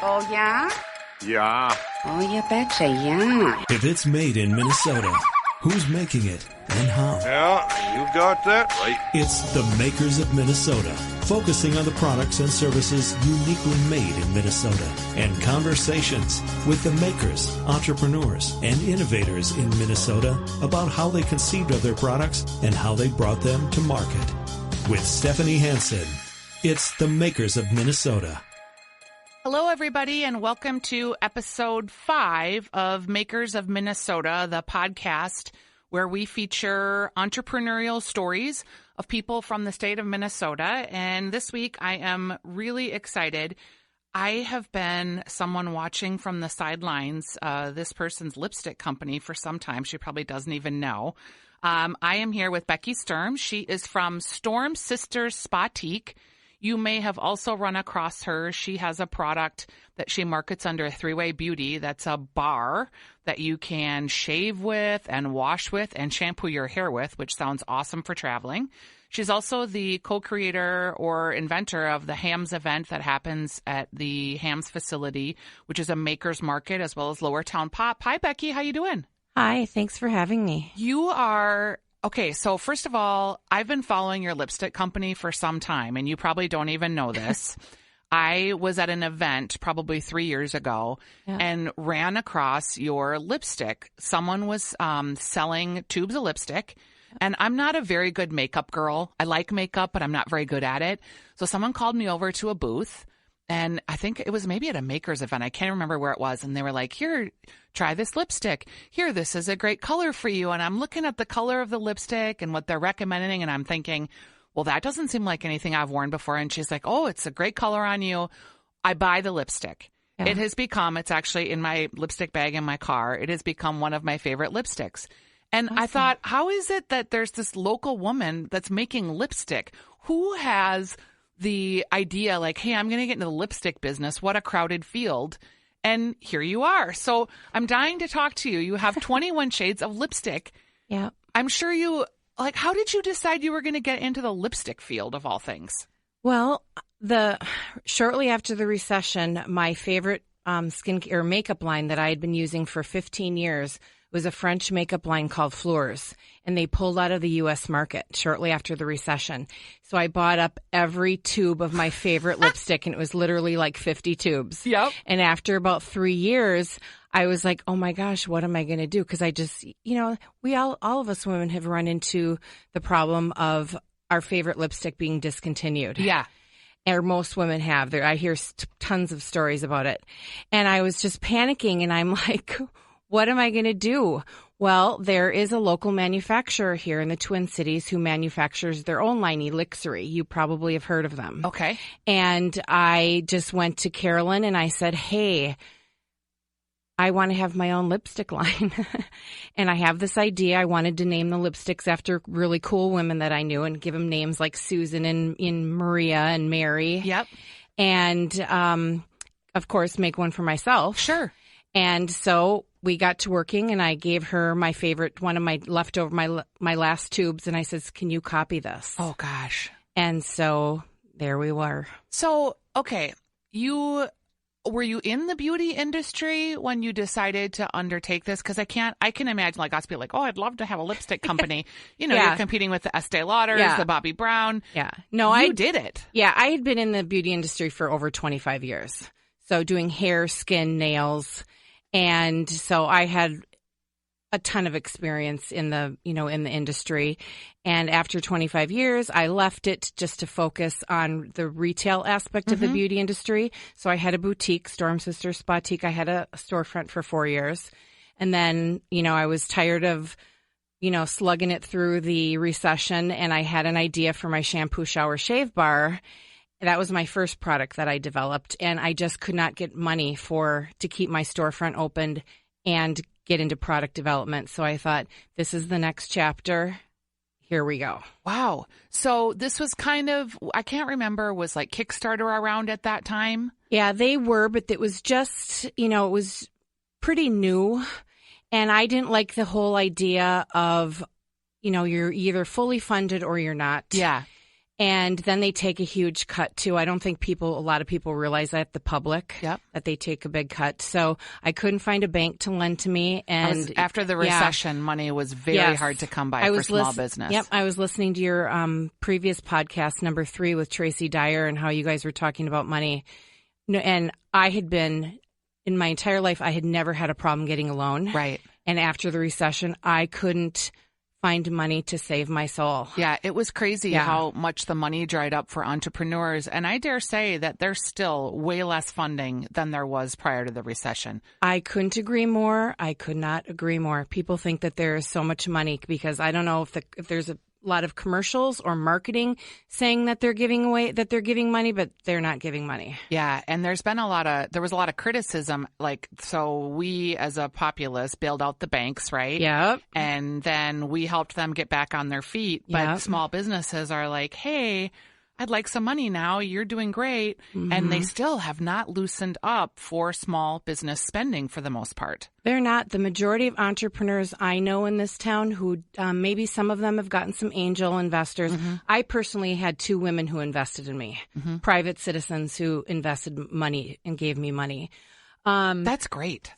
Oh, yeah? Yeah. Oh, you betcha, yeah. If it's made in Minnesota, who's making it and how? Yeah, you got that right. It's the makers of Minnesota, focusing on the products and services uniquely made in Minnesota, and conversations with the makers, entrepreneurs, and innovators in Minnesota about how they conceived of their products and how they brought them to market. With Stephanie Hansen, it's the makers of Minnesota. Hello, everybody, and welcome to episode 5 of Makers of Minnesota, the podcast where we feature entrepreneurial stories of people from the state of Minnesota. And this week, I am really excited. I have been someone watching from the sidelines this person's lipstick company for some time. She probably doesn't even know. I am here with Becky Sturm. She is from Storm Sister Spatique. You may have also run across her. She has a product that she markets under Three-Way Beauty. That's a bar that you can shave with and wash with and shampoo your hair with, which sounds awesome for traveling. She's also the co-creator or inventor of the Hams event that happens at the Hams facility, which is a maker's market, as well as Lower Town Pop. Hi, Becky. How you doing? Hi. Thanks for having me. You are... Okay, so first of all, I've been following your lipstick company for some time, and you probably don't even know this. I was at an event probably 3 years ago and ran across your lipstick. Someone was selling tubes of lipstick, and I'm not a very good makeup girl. I like makeup, but I'm not very good at it. So someone called me over to a booth, and I think it was maybe at a maker's event. I can't remember where it was. And they were like, here, try this lipstick. Here, this is a great color for you. And I'm looking at the color of the lipstick and what they're recommending. And I'm thinking, well, that doesn't seem like anything I've worn before. And she's like, oh, it's a great color on you. I buy the lipstick. Yeah. It has become, it's actually in my lipstick bag in my car. It has become one of my favorite lipsticks. And awesome. I thought, how is it that there's this local woman that's making lipstick? Who has the idea like, hey, I'm going to get into the lipstick business. What a crowded field. And here you are. So I'm dying to talk to you. You have 21 shades of lipstick. Yeah. I'm sure you, like, how did you decide you were going to get into the lipstick field of all things? Well, shortly after the recession, my favorite skincare or makeup line that I had been using for 15 years was a French makeup line called Fleurs, and they pulled out of the U.S. market shortly after the recession. So I bought up every tube of my favorite lipstick, and it was literally like 50 tubes. Yep. And after about 3 years, I was like, oh my gosh, what am I going to do? Because I just, we all of us women have run into the problem of our favorite lipstick being discontinued. Yeah. Or most women have. I hear tons of stories about it. And I was just panicking, and I'm like, what am I going to do? Well, there is a local manufacturer here in the Twin Cities who manufactures their own line, Elixiri. You probably have heard of them. Okay. And I just went to Carolyn and I said, hey, I want to have my own lipstick line. And I have this idea. I wanted to name the lipsticks after really cool women that I knew and give them names like Susan and Maria and Mary. Yep. And, of course, make one for myself. Sure. And so we got to working, and I gave her my favorite, one of my leftover, my last tubes, and I says, can you copy this? Oh, gosh. And so there we were. So, okay, were you in the beauty industry when you decided to undertake this? Because I can imagine like us be like, oh, I'd love to have a lipstick company. You're competing with the Estee Lauders, the Bobbi Brown. Yeah. No, I did it. Yeah, I had been in the beauty industry for over 25 years. So doing hair, skin, nails. And so I had a ton of experience in the industry. And after 25 years, I left it just to focus on the retail aspect of the beauty industry. So I had a boutique, Storm Sister Spatique. I had a storefront for 4 years. And then, I was tired of, slugging it through the recession. And I had an idea for my shampoo, shower, shave bar. That was my first product that I developed, and I just could not get money to keep my storefront opened and get into product development. So I thought, this is the next chapter. Here we go. Wow. So this was kind of, I can't remember, was like Kickstarter around at that time? Yeah, they were, but it was just, it was pretty new. And I didn't like the whole idea of, you're either fully funded or you're not. Yeah. And then they take a huge cut too. I don't think a lot of people realize that, the public, that they take a big cut. So I couldn't find a bank to lend to me. And after the recession, money was very hard to come by for small business. Yep. I was listening to your previous podcast, number 3, with Tracy Dyer, and how you guys were talking about money. And I had been, in my entire life, I had never had a problem getting a loan. Right. And after the recession, I couldn't find money to save my soul. Yeah, it was crazy how much the money dried up for entrepreneurs. And I dare say that there's still way less funding than there was prior to the recession. I couldn't agree more. I could not agree more. People think that there is so much money because I don't know if there's a lot of commercials or marketing saying that they're giving money, but they're not giving money. Yeah. And there was a lot of criticism. So we as a populace bailed out the banks, right? Yep. And then we helped them get back on their feet. But small businesses are like, hey, I'd like some money now. You're doing great. Mm-hmm. And they still have not loosened up for small business spending for the most part. They're not. The majority of entrepreneurs I know in this town who maybe some of them have gotten some angel investors. Mm-hmm. I personally had 2 women who invested in me, private citizens who invested money and gave me money. That's great.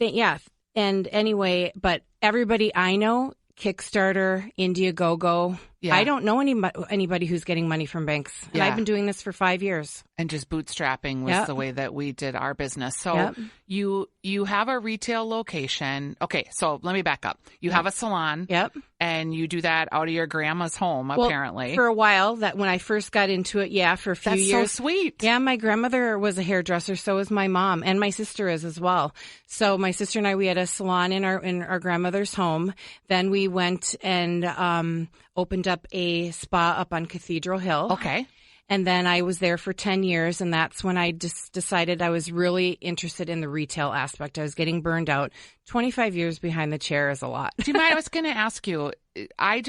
And anyway, but everybody I know, Kickstarter, Indiegogo. Yeah. I don't know anybody who's getting money from banks. And I've been doing this for 5 years. And just bootstrapping was the way that we did our business. So you have a retail location. Okay, so let me back up. You have a salon. Yep. And you do that out of your grandma's home, apparently. For a while, that when I first got into it, for a few years. That's so sweet. Yeah, my grandmother was a hairdresser, so was my mom, and my sister is as well. So my sister and I, we had a salon in our grandmother's home. Then we went and opened up a spa up on Cathedral Hill. Okay. And then I was there for 10 years, and that's when I just decided I was really interested in the retail aspect. I was getting burned out. 25 years behind the chair is a lot. Do you mind? I was going to ask you, I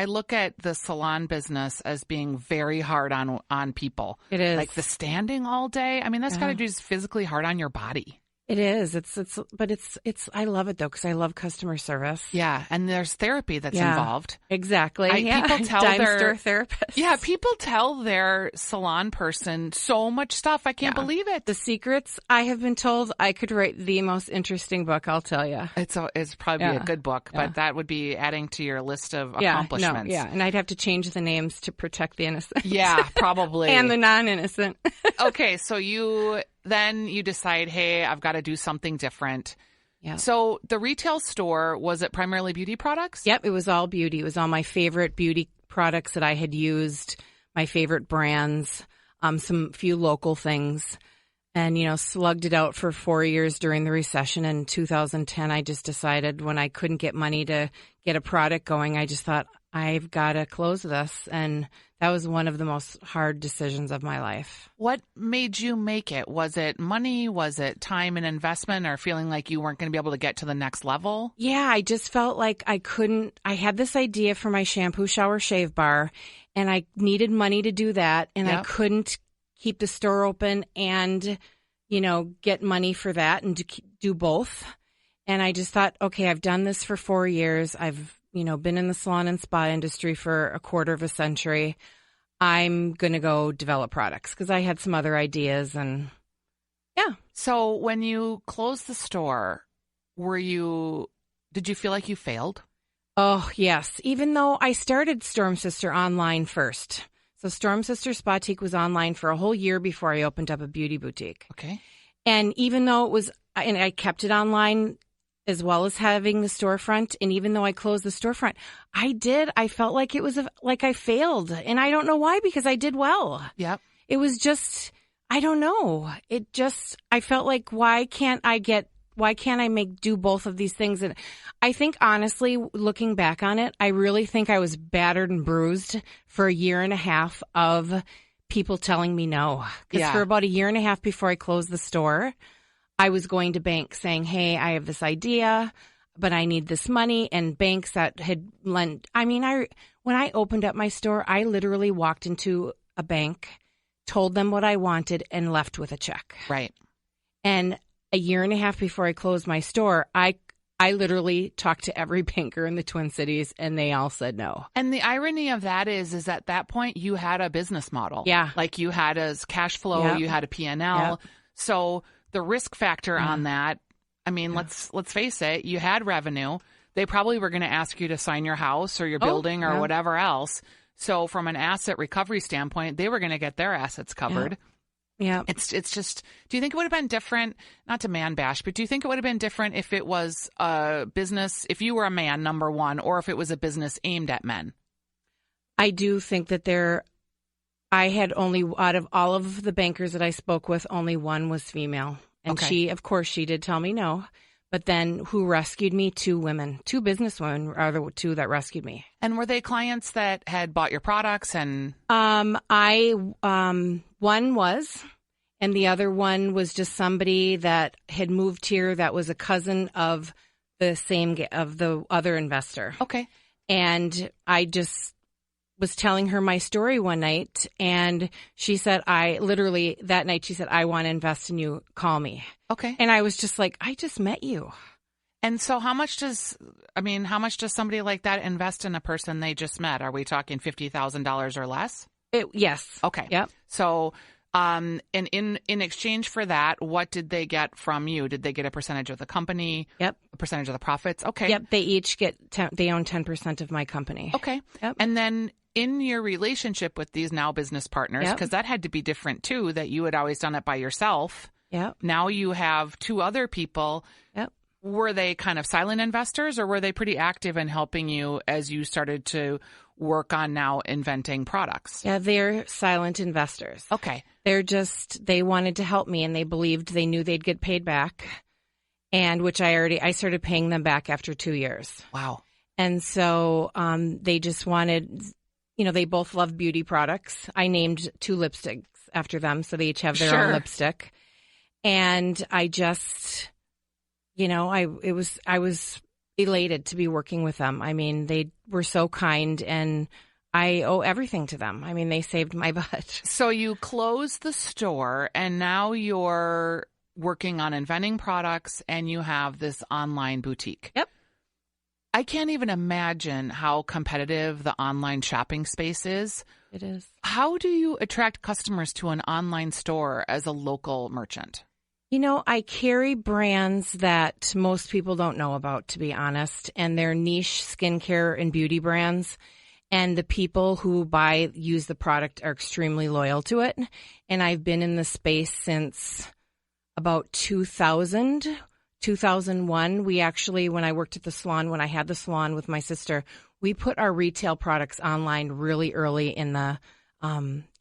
look at the salon business as being very hard on people. It is. Like the standing all day. I mean, that's got to be just physically hard on your body. It is. But I love it though, because I love customer service. Yeah. And there's therapy that's involved. Exactly. People tell store therapist. Yeah. People tell their salon person so much stuff. I can't believe it. The secrets, I have been told I could write the most interesting book, I'll tell you. It's probably a good book, but that would be adding to your list of accomplishments. And I'd have to change the names to protect the innocent. Yeah, probably. And the non-innocent. Okay. So then you decide, hey, I've got to do something different. Yeah. So the retail store, was it primarily beauty products? Yep, it was all beauty. It was all my favorite beauty products that I had used, my favorite brands, some few local things. And, slugged it out for 4 years during the recession. In 2010, I just decided when I couldn't get money to get a product going, I just thought, I've got to close this. And that was one of the most hard decisions of my life. What made you make it? Was it money? Was it time and investment, or feeling like you weren't going to be able to get to the next level? Yeah, I just felt like I couldn't. I had this idea for my shampoo, shower, shave bar, and I needed money to do that. And I couldn't keep the store open and, get money for that and do both. And I just thought, okay, I've done this for 4 years. I've been in the salon and spa industry for a quarter of a century. I'm going to go develop products because I had some other ideas and So when you closed the store, did you feel like you failed? Oh, yes. Even though I started Storm Sister online first. So Storm Sister Spatique was online for a whole year before I opened up a beauty boutique. Okay. And even though I kept it online as well as having the storefront. And even though I closed the storefront, I felt like it was like I failed. And I don't know why, because I did well. Yep. It was just, I don't know. I felt like, why can't I do both of these things? And I think honestly, looking back on it, I really think I was battered and bruised for a year and a half of people telling me no. Because for about a year and a half before I closed the store, I was going to banks saying, hey, I have this idea, but I need this money. And banks that had lent, when I opened up my store, I literally walked into a bank, told them what I wanted, and left with a check. Right. And a year and a half before I closed my store, I I literally talked to every banker in the Twin Cities, and they all said no. And the irony of that is at that point you had a business model. Yeah. Like you had a cash flow, Yep. you had a P&L. Yep. So the risk factor on that, I mean, let's face it, you had revenue. They probably were going to ask you to sign your house or your building or whatever else. So from an asset recovery standpoint, they were going to get their assets covered. Yeah. It's just, do you think it would have been different, not to man bash, but do you think it would have been different if it was a business, if you were a man, number one, or if it was a business aimed at men? I do think that I had only, out of all of the bankers that I spoke with, only one was female. And she, of course, she did tell me no. But then who rescued me? Two women. Two business women are the two that rescued me. And were they clients that had bought your products and? One was, and the other one was just somebody that had moved here that was a cousin of the other investor. Okay. And I just was telling her my story one night, and she said, that night she said, I want to invest in you. Call me. Okay. And I was just like, I just met you. And so how much does somebody like that invest in a person they just met? Are we talking $50,000 or less? Yes. Okay. Yep. So, and in exchange for that, what did they get from you? Did they get a percentage of the company? Yep. A percentage of the profits? Okay. Yep. They each they own 10% of my company. Okay. Yep. And then in your relationship with these now business partners, because that had to be different too, that you had always done it by yourself. Yep. Now you have two other people. Yep. Were they kind of silent investors, or were they pretty active in helping you as you started to work on now inventing products? Yeah, they're silent investors. Okay. They wanted to help me, and they knew they'd get paid back, and which I started paying them back after 2 years. Wow. And so they just wanted, they both love beauty products. I named 2 lipsticks after them, so they each have their own lipstick. And I just, I was elated to be working with them. I mean, they were so kind, and I owe everything to them. I mean, they saved my butt. So you closed the store, and now you're working on inventing products, and you have this online boutique. Yep. I can't even imagine how competitive the online shopping space is. It is. How do you attract customers to an online store as a local merchant? I carry brands that most people don't know about, to be honest, and they're niche skincare and beauty brands. And the people who use the product are extremely loyal to it. And I've been in the space since about 2000, 2001. We actually, when I worked at the salon, when I had the salon with my sister, we put our retail products online really early in the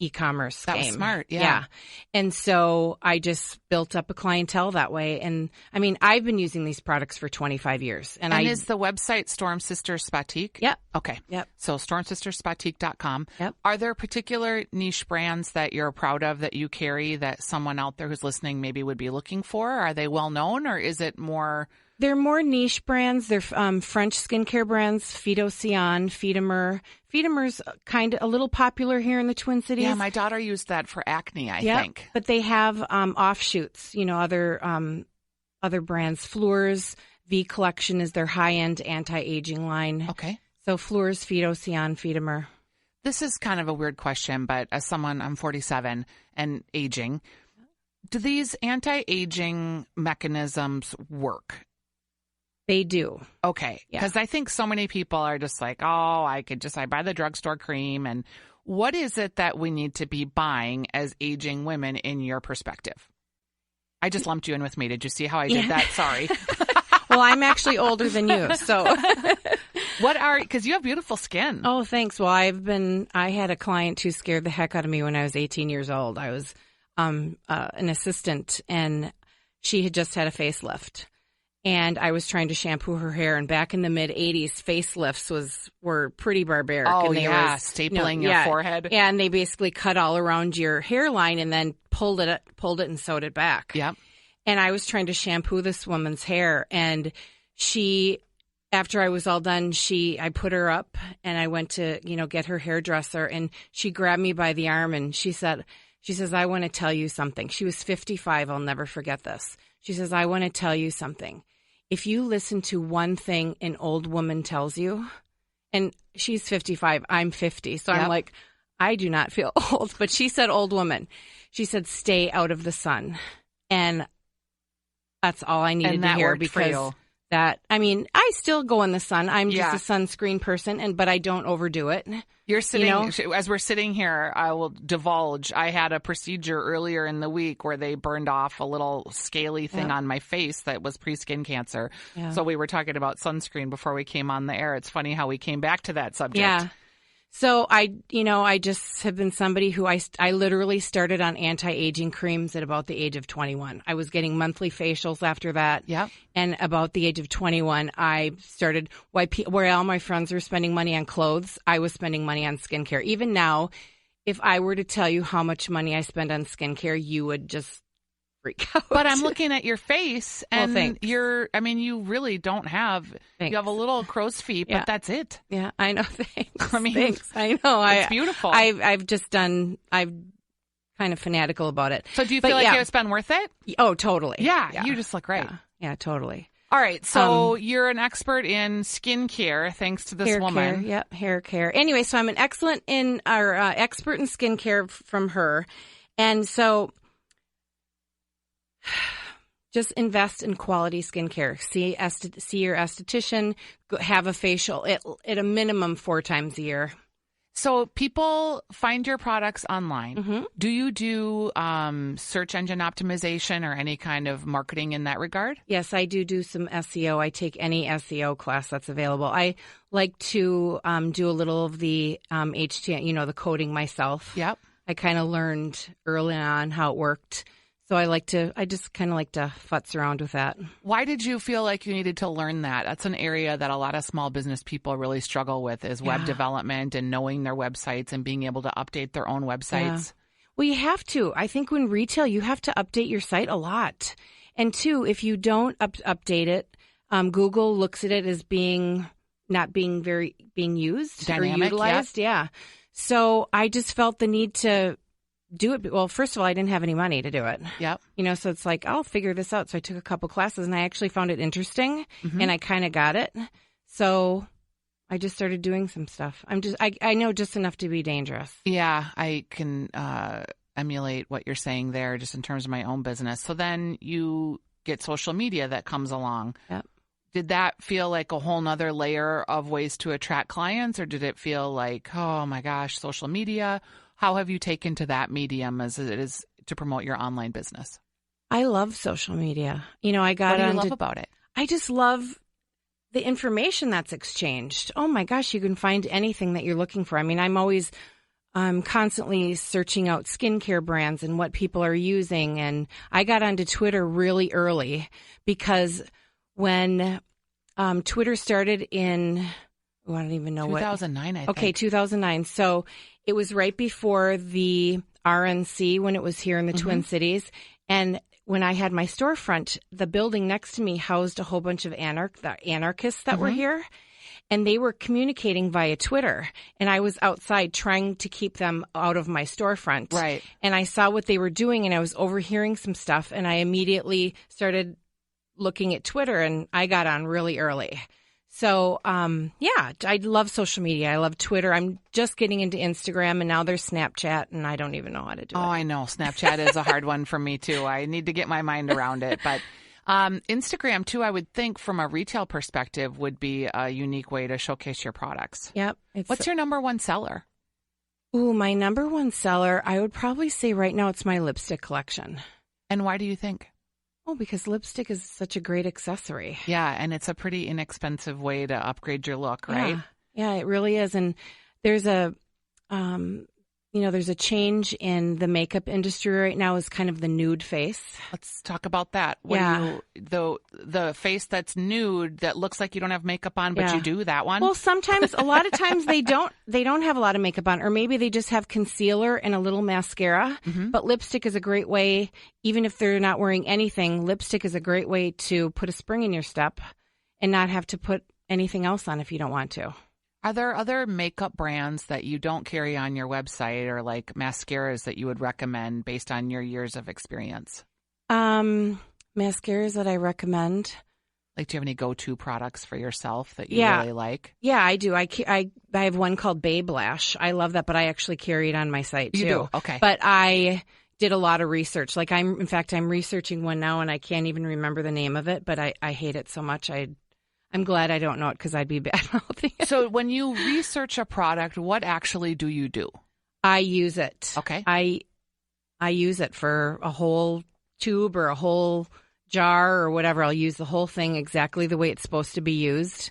e-commerce game. That was smart, yeah. And so I just built up a clientele that way. And I mean, I've been using these products for 25 years. And is the website Storm Sister Spatique? Yep. Okay. Yep. So stormsisterspatique.com. Yep. Are there particular niche brands that you're proud of that you carry that someone out there who's listening maybe would be looking for? Are they well known, or is it more? They're more niche brands. They're French skincare brands, Phytocian, Phytomer. Phytomer's kind of a little popular here in the Twin Cities. Yeah, my daughter used that for acne, I think. But they have offshoots, other brands. Fleur's V Collection is their high-end anti-aging line. Okay. So Fleur's, Phytocian, Phytomer. This is kind of a weird question, but as someone, I'm 47 and aging, do these anti-aging mechanisms work? They do. Okay. Because I think so many people are just like, I buy the drugstore cream. And what is it that we need to be buying as aging women in your perspective? I just lumped you in with me. Did you see how I did that? Sorry. Well, I'm actually older than you. So because you have beautiful skin. Oh, thanks. Well, I had a client who scared the heck out of me when I was 18 years old. I was an assistant, and she had just had a facelift. And I was trying to shampoo her hair. And back in the mid-'80s, facelifts were pretty barbaric. Oh, and stapling your forehead. And they basically cut all around your hairline and then pulled it and sewed it back. Yep. And I was trying to shampoo this woman's hair. And after I was all done, I put her up, and I went to, get her hairdresser. And she grabbed me by the arm, and she says, I want to tell you something. She was 55. I'll never forget this. She says, I want to tell you something. if you listen to one thing an old woman tells you, and she's 55, I'm 50, so I'm like, I do not feel old. But she said, old woman, she said, stay out of the sun. And that's all I needed to hear, because that, I mean, I still go in the sun. I'm just a sunscreen person, but I don't overdo it. You're sitting, as we're sitting here, I will divulge, I had a procedure earlier in the week where they burned off a little scaly thing on my face that was pre-skin cancer. Yeah. So we were talking about sunscreen before we came on the air. It's funny how we came back to that subject. Yeah. So I just have been somebody who I literally started on anti-aging creams at about the age of 21. I was getting monthly facials after that. Yeah. And about the age of 21, I started, where all my friends were spending money on clothes, I was spending money on skincare. Even now, if I were to tell you how much money I spend on skincare, you would just freak out. But I'm looking at your face, and you really don't have, you have a little crow's feet, but that's it. Yeah, I know. Thanks. I mean, thanks. I know. It's beautiful. I'm kind of fanatical about it. So do you feel like it's been worth it? Oh, totally. Yeah, you just look great. Yeah, totally. All right, so you're an expert in skincare, thanks to this woman. Yep, hair care. Anyway, so I'm an expert in skincare from her, and so just invest in quality skincare. See your esthetician. Have a facial at a minimum 4 times a year. So people find your products online. Mm-hmm. Do you do search engine optimization or any kind of marketing in that regard? Yes, I do some SEO. I take any SEO class that's available. I like to do a little of the HTML, the coding myself. Yep. I kind of learned early on how it worked. So I just kind of like to futz around with that. Why did you feel like you needed to learn that? That's an area that a lot of small business people really struggle with, is web development and knowing their websites and being able to update their own websites. Yeah. Well, you have to. I think when retail, you have to update your site a lot. And two, if you don't update it, Google looks at it as not being used dynamic, or utilized. Yeah. So I just felt the need to do it. Well, first of all, I didn't have any money to do it. Yep. So it's like, I'll figure this out. So I took a couple classes and I actually found it interesting and I kind of got it. So I just started doing some stuff. I know just enough to be dangerous. Yeah, I can emulate what you're saying there just in terms of my own business. So then you get social media that comes along. Yep. Did that feel like a whole nother layer of ways to attract clients, or did it feel like, oh my gosh, social media? How have you taken to that medium as it is to promote your online business? I love social media. I what do you love about it? I just love the information that's exchanged. Oh my gosh, you can find anything that you're looking for. I mean, I'm constantly searching out skincare brands and what people are using. And I got onto Twitter really early because when Twitter started in, I don't even know 2009, I think. Okay, 2009. So it was right before the RNC when it was here in the Twin Cities. And when I had my storefront, the building next to me housed a whole bunch of anarchists that were here. And they were communicating via Twitter. And I was outside trying to keep them out of my storefront. Right. And I saw what they were doing and I was overhearing some stuff. And I immediately started looking at Twitter and I got on really early. So, I love social media. I love Twitter. I'm just getting into Instagram, and now there's Snapchat, and I don't even know how to do it. Oh, I know. Snapchat is a hard one for me, too. I need to get my mind around it. But Instagram, too, I would think from a retail perspective would be a unique way to showcase your products. Yep. What's your number one seller? Ooh, my number one seller, I would probably say right now it's my lipstick collection. And why do you think? Oh, because lipstick is such a great accessory. Yeah, and it's a pretty inexpensive way to upgrade your look, right? Yeah, it really is. And there's a, there's a change in the makeup industry right now is kind of the nude face. Let's talk about that. The face that's nude that looks like you don't have makeup on, but you do, that one? Well, a lot of times they don't have a lot of makeup on, or maybe they just have concealer and a little mascara. But lipstick is a great way, even if they're not wearing anything, lipstick is a great way to put a spring in your step and not have to put anything else on if you don't want to. Are there other makeup brands that you don't carry on your website, or like mascaras that you would recommend based on your years of experience? Mascaras that I recommend. Like, do you have any go-to products for yourself that you really like? Yeah, I do. I have one called Babe Lash. I love that, but I actually carry it on my site too. You do? Okay. But I did a lot of research. Like I'm researching one now and I can't even remember the name of it, but I hate it so much. I'm glad I don't know it because I'd be bad mouthing it. So when you research a product, what actually do you do? I use it. Okay. I use it for a whole tube or a whole jar or whatever. I'll use the whole thing exactly the way it's supposed to be used.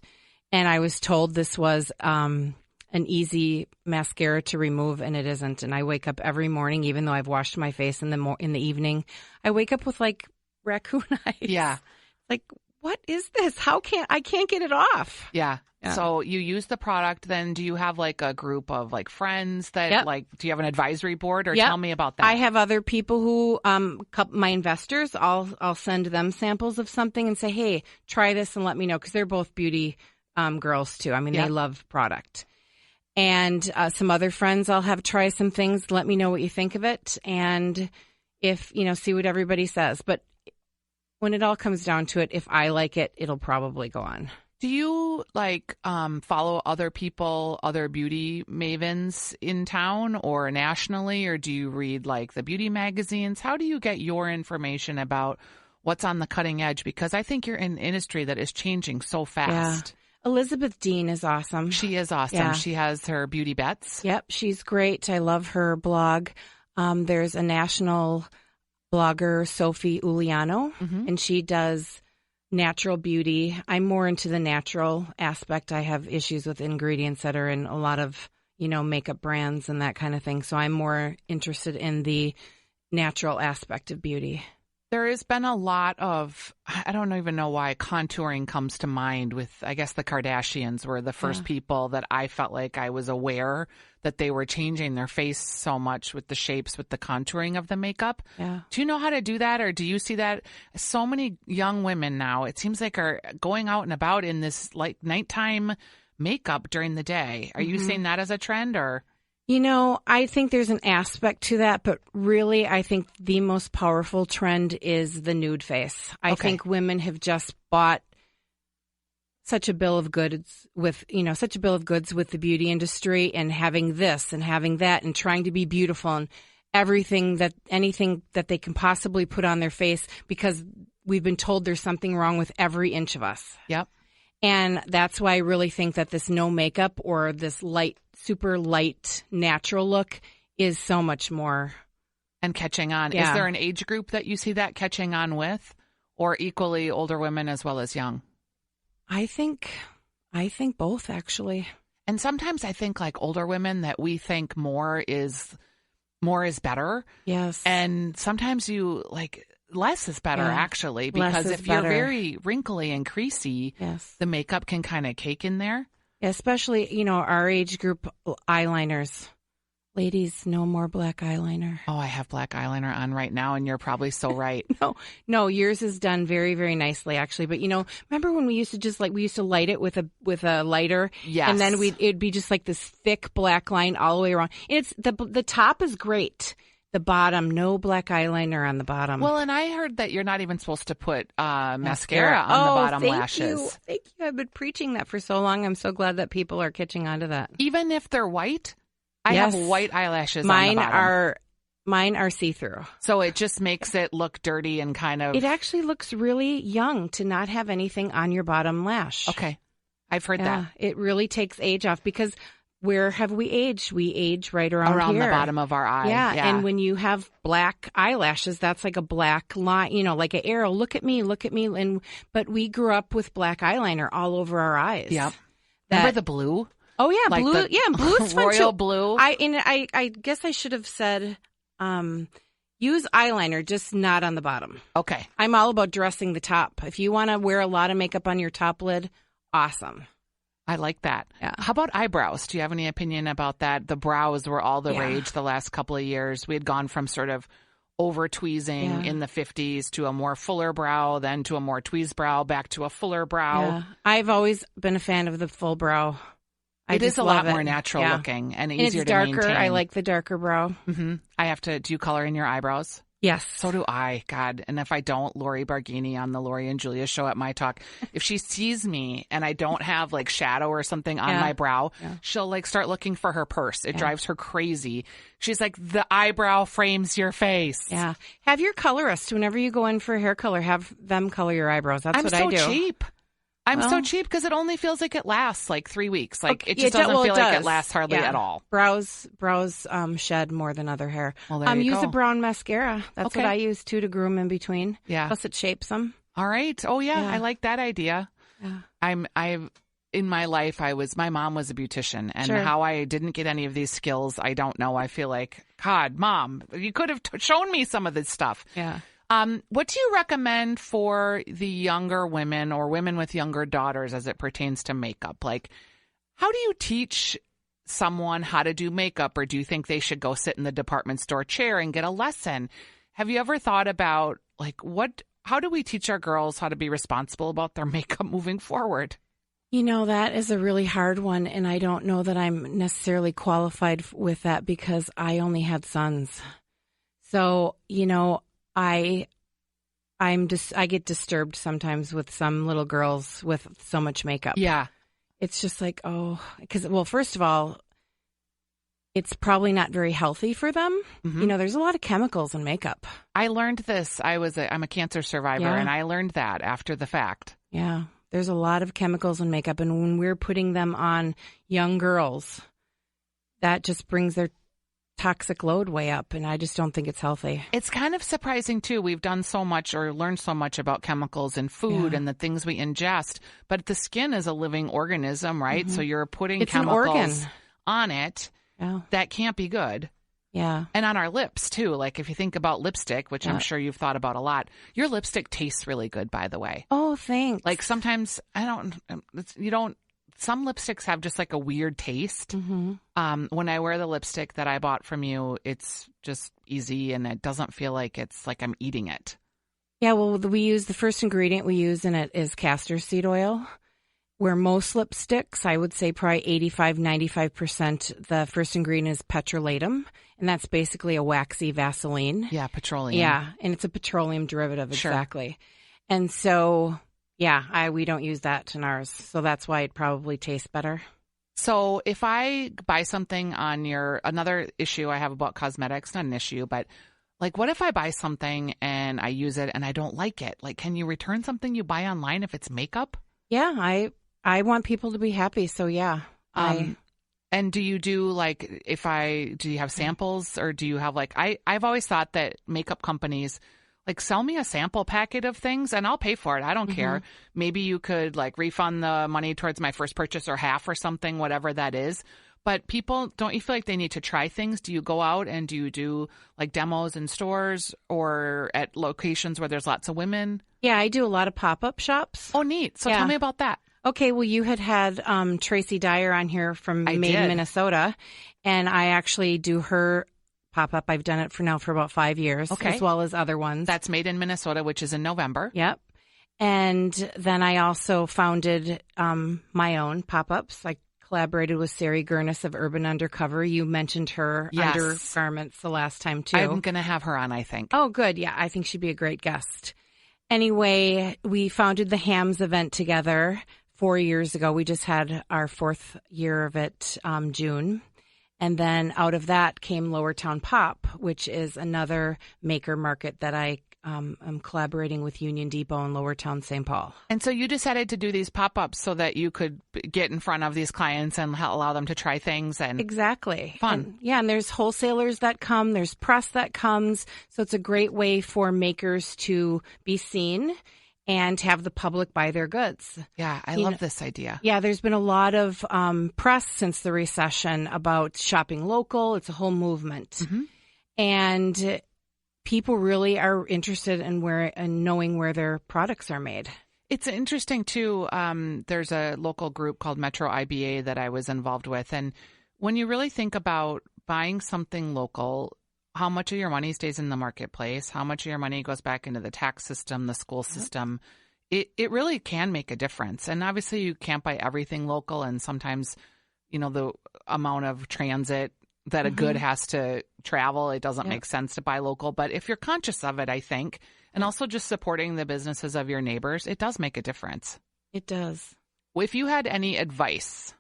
And I was told this was an easy mascara to remove, and it isn't. And I wake up every morning, even though I've washed my face in the evening, I wake up with like raccoon eyes. Yeah. Like, what is this? I can't get it off. Yeah. So you use the product, then do you have like a group of like friends that like, do you have an advisory board or tell me about that? I have other people who, my investors, I'll send them samples of something and say, hey, try this and let me know. Cause they're both beauty, girls too. I mean, they love product. And, some other friends I'll have try some things. Let me know what you think of it. And if, see what everybody says. But when it all comes down to it, if I like it, it'll probably go on. Do you like follow other people, other beauty mavens in town or nationally, or do you read like the beauty magazines? How do you get your information about what's on the cutting edge? Because I think you're in an industry that is changing so fast. Yeah. Elizabeth Dean is awesome. She is awesome. Yeah. She has her Beauty Bets. Yep, she's great. I love her blog. There's a national blogger, Sophie Uliano, and she does natural beauty. I'm more into the natural aspect. I have issues with ingredients that are in a lot of, makeup brands and that kind of thing. So I'm more interested in the natural aspect of beauty. There has been a lot of, I don't even know why contouring comes to mind with, I guess the Kardashians were the first people that I felt like I was aware that they were changing their face so much with the shapes, with the contouring of the makeup. Yeah. Do you know how to do that, or do you see that? So many young women now, it seems like, are going out and about in this like nighttime makeup during the day. Are you seeing that as a trend, or? I think there's an aspect to that, but really I think the most powerful trend is the nude face. I think women have just bought such a bill of goods with the beauty industry, and having this and having that and trying to be beautiful and anything that they can possibly put on their face, because we've been told there's something wrong with every inch of us. Yep. And that's why I really think that this no makeup or this super light, natural look is so much more. And catching on. Yeah. Is there an age group that you see that catching on with, or equally older women as well as young? I think both, actually. And sometimes I think like older women that we think more is better. Yes. And sometimes you like less is better, actually, because if you're very wrinkly and creasy, the makeup can kind of cake in there. Especially, our age group, eyeliners. Ladies, no more black eyeliner. Oh, I have black eyeliner on right now, and you're probably so right. No, yours is done very, very nicely, actually. But remember when we used to light it with a lighter, and then it'd be just like this thick black line all the way around. It's the top is great. The bottom, no black eyeliner on the bottom. Well, and I heard that you're not even supposed to put mascara on the bottom lashes. Thank you. I've been preaching that for so long. I'm so glad that people are catching on to that. Even if they're white? I have white eyelashes on the bottom. Mine are see-through. So it just makes it look dirty and kind of... It actually looks really young to not have anything on your bottom lash. Okay. I've heard that. It really takes age off, because... Where have we aged? We age right around here. The bottom of our eye. Yeah, and when you have black eyelashes, that's like a black line, like an arrow. Look at me. But we grew up with black eyeliner all over our eyes. Yep. Remember the blue? Oh yeah, like blue. Blue's fun royal too. Blue. I guess I should have said, use eyeliner, just not on the bottom. Okay. I'm all about dressing the top. If you want to wear a lot of makeup on your top lid, awesome. I like that. Yeah. How about eyebrows? Do you have any opinion about that? The brows were all the rage the last couple of years. We had gone from sort of over tweezing in the 50s to a more fuller brow, then to a more tweezed brow, back to a fuller brow. Yeah. I've always been a fan of the full brow. It is a lot more natural looking and easier it's darker. to maintain. I like the darker brow. Mm-hmm. Do you color in your eyebrows? Yes. So do I, God. And if I don't, Lori Barghini on the Lori and Julia show at My Talk, if she sees me and I don't have like shadow or something on my brow, she'll like start looking for her purse. It drives her crazy. She's like, the eyebrow frames your face. Yeah. Have your colorist, whenever you go in for hair color, have them color your eyebrows. That's what I do. I'm so cheap because it only feels like it lasts like 3 weeks. Like it just doesn't feel like it lasts hardly at all. Brows shed more than other hair. Well, there you use go. a brown mascara. That's what I use too to groom in between. Yeah. Plus it shapes them. All right. Oh yeah. I like that idea. Yeah. In my life, my mom was a beautician, and how I didn't get any of these skills, I don't know. I feel like, God, Mom, you could have shown me some of this stuff. Yeah. What do you recommend for the younger women or women with younger daughters as it pertains to makeup? Like, how do you teach someone how to do makeup, or do you think they should go sit in the department store chair and get a lesson? Have you ever thought about, like, how do we teach our girls how to be responsible about their makeup moving forward? You know, that is a really hard one, and I don't know that I'm necessarily qualified with that because I only had sons. So, you know, I get disturbed sometimes with some little girls with so much makeup. Yeah. It's just like, well, first of all, it's probably not very healthy for them. Mm-hmm. You know, there's a lot of chemicals in makeup. I learned this. I'm a cancer survivor, and I learned that after the fact. Yeah. There's a lot of chemicals in makeup, and when we're putting them on young girls, that just brings their toxic load way up, and I just don't think it's healthy. It's kind of surprising too. We've done so much or learned so much about chemicals in food and the things we ingest, but the skin is a living organism, right? Mm-hmm. So you're putting chemicals on it that can't be good. Yeah. And on our lips too. Like if you think about lipstick, which I'm sure you've thought about a lot, your lipstick tastes really good, by the way. Oh, thanks. Like sometimes some lipsticks have just like a weird taste. Mm-hmm. When I wear the lipstick that I bought from you, it's just easy and it doesn't feel like it's like I'm eating it. Yeah, well, the first ingredient we use in it is castor seed oil, where most lipsticks, I would say probably 85-95%, the first ingredient is petrolatum, and that's basically a waxy Vaseline. Yeah, petroleum. Yeah, and it's a petroleum derivative, exactly. And so... yeah, we don't use that in ours, so that's why it probably tastes better. So if I buy something on another issue I have about cosmetics, not an issue, but like what if I buy something and I use it and I don't like it? Like, can you return something you buy online if it's makeup? Yeah, I want people to be happy, so yeah. And do you do do you have samples, or do you have I've always thought that makeup companies sell me a sample packet of things and I'll pay for it. I don't care. Maybe you could refund the money towards my first purchase or half or something, whatever that is. But people, don't you feel like they need to try things? Do you go out and do you do demos in stores or at locations where there's lots of women? Yeah, I do a lot of pop-up shops. Oh, neat. So tell me about that. Okay, well, you had Tracy Dyer on here from Made in Minnesota, and I actually do her pop-up. I've done it for about 5 years, as well as other ones. That's Made in Minnesota, which is in November. Yep. And then I also founded my own pop-ups. I collaborated with Sari Gurnis of Urban Undercover. You mentioned her undergarments the last time, too. I'm going to have her on, I think. Oh, good. Yeah, I think she'd be a great guest. Anyway, we founded the Hams event together 4 years ago. We just had our 4th year of it, June. And then out of that came Lower Town Pop, which is another maker market that I am collaborating with Union Depot in Lower Town, St. Paul. And so you decided to do these pop-ups so that you could get in front of these clients and allow them to try things. And exactly. Fun. And there's wholesalers that come, there's press that comes. So it's a great way for makers to be seen and have the public buy their goods. Yeah, I love this idea. Yeah, there's been a lot of press since the recession about shopping local. It's a whole movement. Mm-hmm. And people really are interested in knowing where their products are made. It's interesting, too. There's a local group called Metro IBA that I was involved with. And when you really think about buying something local, how much of your money stays in the marketplace, how much of your money goes back into the tax system, the school system, it really can make a difference. And obviously you can't buy everything local, and sometimes, the amount of transit that a good has to travel. It doesn't make sense to buy local. But if you're conscious of it, I think, and also just supporting the businesses of your neighbors, it does make a difference. It does. If you had any advice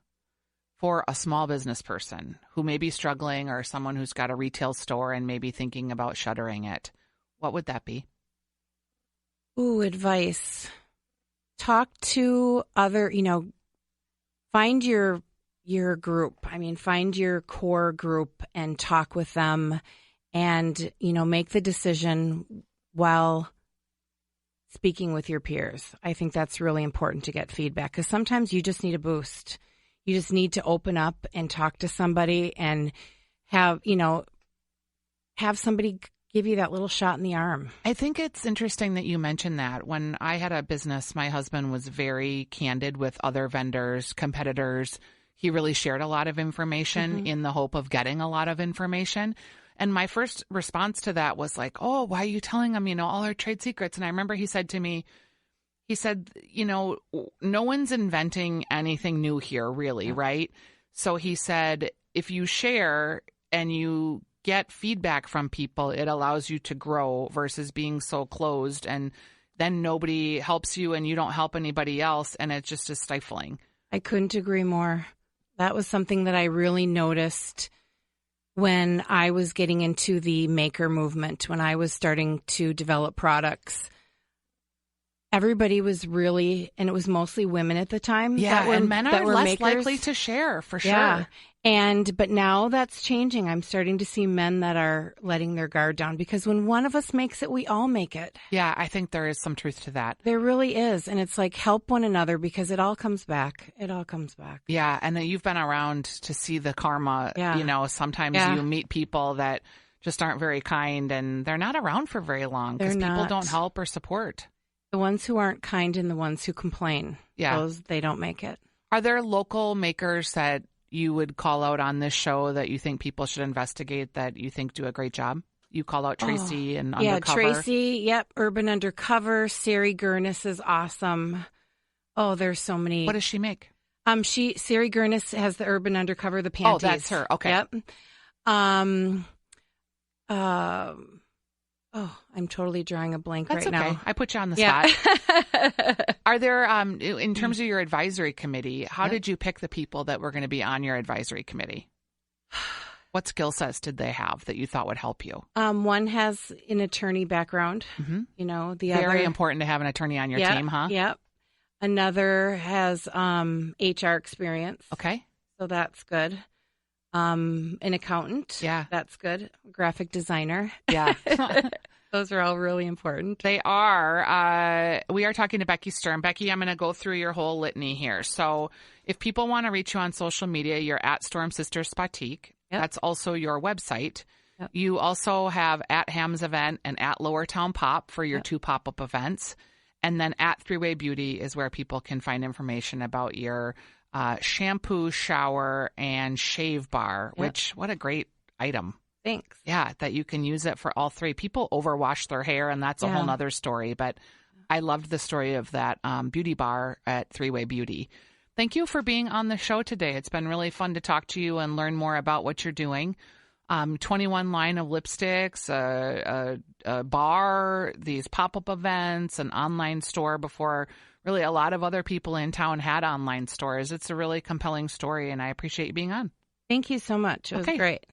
for a small business person who may be struggling, or someone who's got a retail store and maybe thinking about shuttering it, what would that be? Ooh, advice. Talk to other, find your group. I mean, find your core group and talk with them and, make the decision while speaking with your peers. I think that's really important to get feedback, because sometimes you just need a boost. You just need to open up and talk to somebody and have somebody give you that little shot in the arm. I think it's interesting that you mentioned that. When I had a business, my husband was very candid with other vendors, competitors. He really shared a lot of information in the hope of getting a lot of information. And my first response to that was like, oh, why are you telling them, all our trade secrets? And I remember he said to me, no one's inventing anything new here, really, right? So he said, if you share and you get feedback from people, it allows you to grow versus being so closed, and then nobody helps you and you don't help anybody else, and it just is stifling. I couldn't agree more. That was something that I really noticed when I was getting into the maker movement, when I was starting to develop products. Everybody was really, and it was mostly women at the time. Yeah, and men are less makers. likely to share, for sure. Yeah. But now that's changing. I'm starting to see men that are letting their guard down, because when one of us makes it, we all make it. Yeah, I think there is some truth to that. There really is. And it's like, help one another, because it all comes back. It all comes back. Yeah, and you've been around to see the karma. Yeah. Sometimes you meet people that just aren't very kind, and they're not around for very long because people don't help or support. The ones who aren't kind and the ones who complain, they don't make it. Are there local makers that you would call out on this show that you think people should investigate, that you think do a great job? You call out Tracy and Undercover. Yeah, Tracy, yep. Urban Undercover. Sari Gurnis is awesome. Oh, there's so many. What does she make? Sari Gurnis has the Urban Undercover, the panties. Oh, that's her. Okay. Yep. I'm totally drawing a blank right now. Okay. I put you on the spot. Are there, in terms of your advisory committee, how did you pick the people that were going to be on your advisory committee? What skill sets did they have that you thought would help you? One has an attorney background. The other, very important to have an attorney on your team, huh? Yep. Another has HR experience. Okay. So that's good. An accountant. Yeah. That's good. Graphic designer. Yeah. Those are all really important. They are. We are talking to Becky Sturm. Becky, I'm going to go through your whole litany here. So if people want to reach you on social media, you're at Storm Sister Spatique. Yep. That's also your website. Yep. You also have at Ham's Event and at Lower Town Pop for your two pop-up events. And then at Three-Way Beauty is where people can find information about your shampoo, shower, and shave bar, which, what a great item. Thanks. Yeah, that you can use it for all three. People overwash their hair, and that's a whole nother story. But I loved the story of that beauty bar at Three-Way Beauty. Thank you for being on the show today. It's been really fun to talk to you and learn more about what you're doing. 21 line of lipsticks, a bar, these pop-up events, an online store before really a lot of other people in town had online stores. It's a really compelling story, and I appreciate you being on. Thank you so much. It was great.